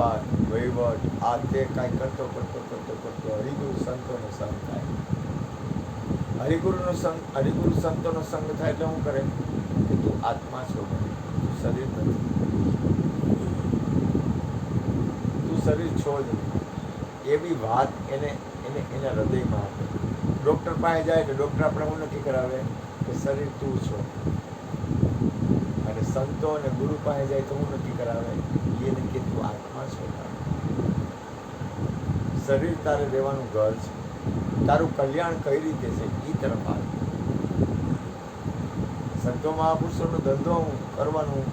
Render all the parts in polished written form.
વ્યવહાર વહીવટ આ તે કાંઈ કરતો હરિગુરુ સંતોનો સંગ થાય. હરિગુરુ સંતોનો સંગ થાય એટલે શું કરે કે તું આત્મા છો, તું શરીર નથી, તું શરીર છો જ નહીં. એવી વાત એને એના હૃદયમાં આપે. ડૉક્ટર પાસે જાય તો ડૉક્ટર આપણે શું નક્કી કરાવે કે શરીર તું છો, અને સંતો અને ગુરુ પાસે જાય તો હું નક્કી કરાવે એને કે તું આત્મા છો. શરીર તારે રહેવાનું ઘર છે, તારું કલ્યાણ કઈ રીતે છે એ તરફ આવે. સંતો મહાપુરુષોનો ધંધો કરવાનું,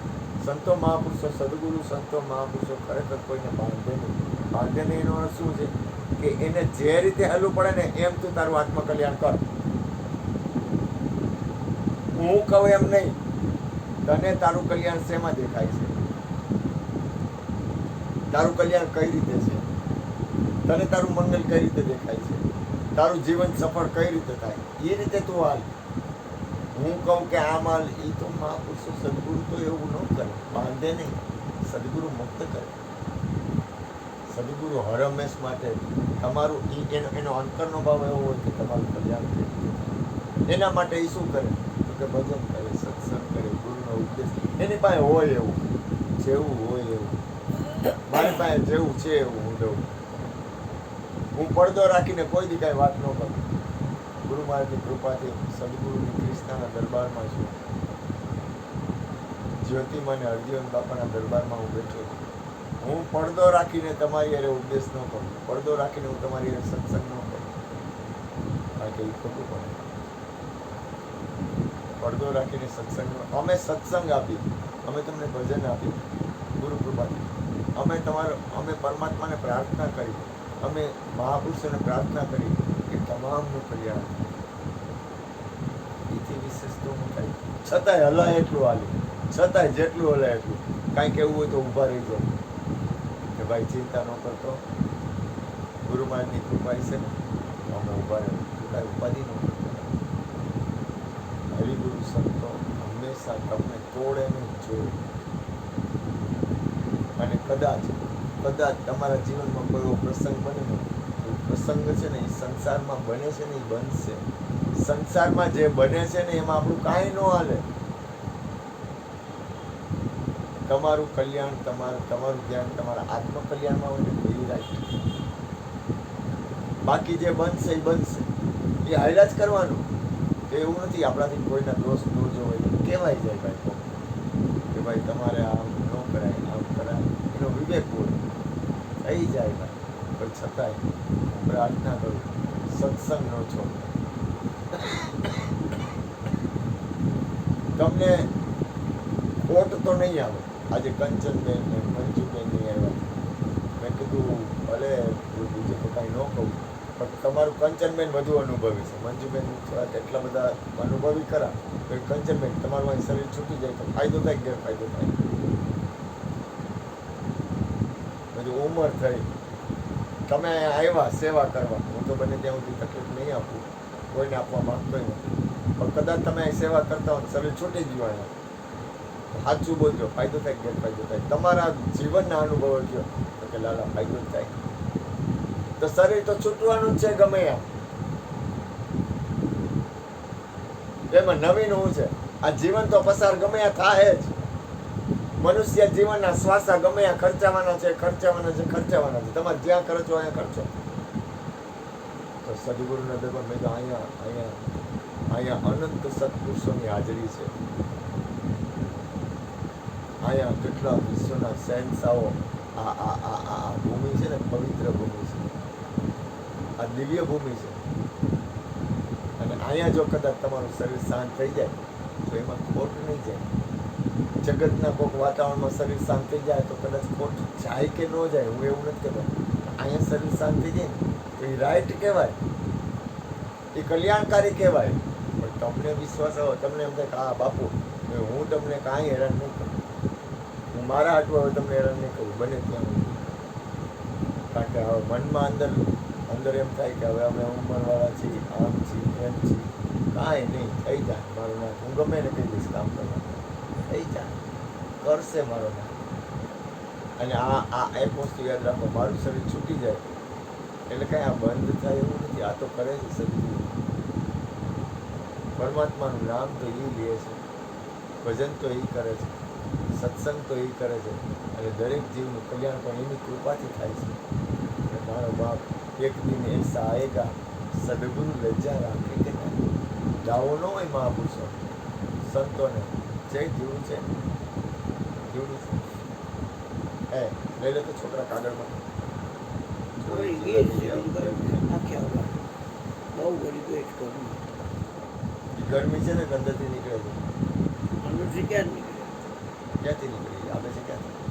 સંતો મહાપુરુષો સદગુરુ સંતો મહાપુરુષો ખરેખર કોઈને બાંધે નહીં. એનો અર્થ શું છે કે એને જે રીતે હલવું પડે ને એમ તું તારું આત્મકલ્યાણ કર. હું કહું એમ નહીં. તને તારું કલ્યાણ શેમાં દેખાય છે, તારું કલ્યાણ કઈ રીતે છે, તને તારું મંગલ કઈ રીતે દેખાય છે, તારું જીવન સફળ કઈ રીતે થાય એ રીતે તું હાલ. હું કહું કે આમ હાલ એ તો મહાપુરુષો સદગુરુ તો એવું ન કરે, બાંધે નહીં. સદગુરુ મુક્ત કરે. સદગુરુ હર હંમેશ માટે તમારું એનો અંતરનો ભાવ એવો હોય કે તમારું કલ્યાણ થાય. એના માટે એ શું કરે તો કે ભજન કરે, સત્સંગ કરે, ગુરુનો ઉપદેશ એની પાસે હોય એવું, જેવું હોય એવું. મારી પાસે જેવું છે એવું હું દઉં. હું પડદો રાખીને કોઈ દી કાંઈ વાત ન કરું. ગુરુ મહારાજની કૃપાથી સદગુરુની કૃષ્ણના દરબારમાં છું. જ્યોતિમાં અને હરજીવન બાપાના દરબારમાં હું બેઠો છું. હું પડદો રાખીને તમારી હારે ઉપદેશ ન કરું, પડદો રાખીને હું તમારી હારે સત્સંગ ન કરું, કારણ કે એ ખોટું પડે. પડદો રાખીને સત્સંગ અમે સત્સંગ આપી, અમે તમને ભજન આપી ગુરુ કૃપાથી. અમે પરમાત્માને પ્રાર્થના કરી, અમે મહાપુરુષોને પ્રાર્થના કરી કે તમામનું કલ્યાણ. એથી વિશેષ તો હું થાય. છતાંય હલાય એટલું હાલી, છતાંય જેટલું હલાય એટલું. કાંઈક એવું હોય તો ઊભા રહી જાય કે ભાઈ ચિંતા ન કરતો, ગુરુ મહારાજની કૃપા છે ને અમે ઊભા રહે. કાંઈ ઉપાધિ ન કરતો. હરિગુરુ સંતો હંમેશા તમને તોડે નહીં, જોડે. અને કદાચ તમારા જીવનમાં કોઈ એવો પ્રસંગ બને ને, એ પ્રસંગ છે ને એ સંસારમાં બને છે ને એ બનશે. સંસારમાં જે બને છે ને એમાં આપણું કાંઈ ન હાલે. તમારું કલ્યાણ, તમારું ધ્યાન તમારા આત્મકલ્યાણમાં હોય ને એ રાખ. બાકી જે બનશે એ બનશે, એ હાલ્યા જ કરવાનું. એવું નથી આપણાથી કોઈના દોષ ન જોવાય, કહેવાય જાય ભાઈ કે ભાઈ તમારે આમ ન કરાય, આમ કરાય, એનો વિવેક હોય થઈ જાય ભાઈ. પણ છતાંય હું પ્રાર્થના કરું, સત્સંગ ન છોડ. તમને ખોટ તો નહીં આવે. આજે કંચનબેન ને મંજુબેન નહીં આવ્યા, મેં કીધું ભલે બીજું તો કાંઈ ન કહું, પણ તમારું કંચનબેન વધુ અનુભવી છે. મંજુબેન થોડાક એટલા બધા અનુભવી ખરા. કંચનબેન તમારું અહીં શરીર છૂટી જાય તો ફાયદો થાય, ગેરફાયદો થાય. બધું ઉંમર થઈ, તમે આવ્યા સેવા કરવા. હું તો બને ત્યાં સુધી તકલીફ નહીં આપું, કોઈને આપવા માંગતો નથી. પણ કદાચ તમે અહીં સેવા કરતા હો શરીર છૂટી ગયું અહીંયા, સાચું બોલજો, ફાયદો થાય ગેરફાયદો થાય. તમારા જીવનના અનુભવો કહો તો કે લાલા ફાયદો જ થાય. તો શરીર તો છૂટવાનું જ છે ગમે એમ. એમાં નવીન શું છે? આ જીવન તો પસાર ગમે આ થાય જ. મનુષ્ય જીવનના શ્વાસા ગમે આ ખર્ચાવાના છે. તમારે જ્યાં ખર્ચો અહીંયા ખર્ચો. તો સદગુરુના દરબાર મેં તો અહીંયા અનંત સત્પુરુષોની હાજરી છે. અહીંયા કેટલા વિશ્વના શહેનશાહો. આ ભૂમિ છે ને પવિત્ર ભૂમિ છે, આ દિવ્ય ભૂમિ છે. અને અહીંયા જો કદાચ તમારું શરીર શાંત થઈ જાય તો એમાં ખોટ નહીં જાય. જગતના કોઈક વાતાવરણમાં શરીર શાંત થઈ જાય તો કદાચ ખોટ જાય કે ન જાય, હું એવું નથી કહેતો. અહીંયા શરીર શાંત થઈ જાય તો એ રાઈટ કહેવાય, એ કલ્યાણકારી કહેવાય. પણ તમને વિશ્વાસ આવે, તમને એમ થાય કે હા બાપુ હું તમને કાંઈ હેરાન નહીં કરું, હું મારા હાટું હવે તમને હેરાન નહીં કરું બને ત્યાં. કારણ કે હવે મનમાં અંદર એમ થાય કે હવે અમે ઉંમરવાળા છીએ, આમ છીએ, એમ છીએ. કાંઈ નહીં, થઈ જાય મારો નામ. હું ગમે ને કહી દઈશ કામ કરવા, થઈ જાય, કરશે મારો નામ. અને આ એક વસ્તુ યાદ રાખો, મારું શરીર છૂટી જાય એટલે કાંઈ આ બંધ થાય એવું નથી. આ તો કરે છે સદગુરુ. પરમાત્માનું નામ તો એ લે છે, ભજન તો એ કરે છે, સત્સંગ તો એ કરે છે, અને દરેક જીવનું કલ્યાણ પણ એની કૃપાથી થાય છે. અને મારો બાપ એક દિન એસા આએગા સદગુરુ લજ્જા રાખે કે નહીં. દાવો ન હોય મહાપુરુષો સંતોને જે જીવડું છે જીવડું છે લઈ લે તો છોકરા કાગળમાં બહુ બધી પેટ કરું ગરમી છે ને અંદરથી નીકળે છે. અંદરથી ક્યાં નીકળે ક્યાંથી નીકળી આવે છે? ક્યાંથી?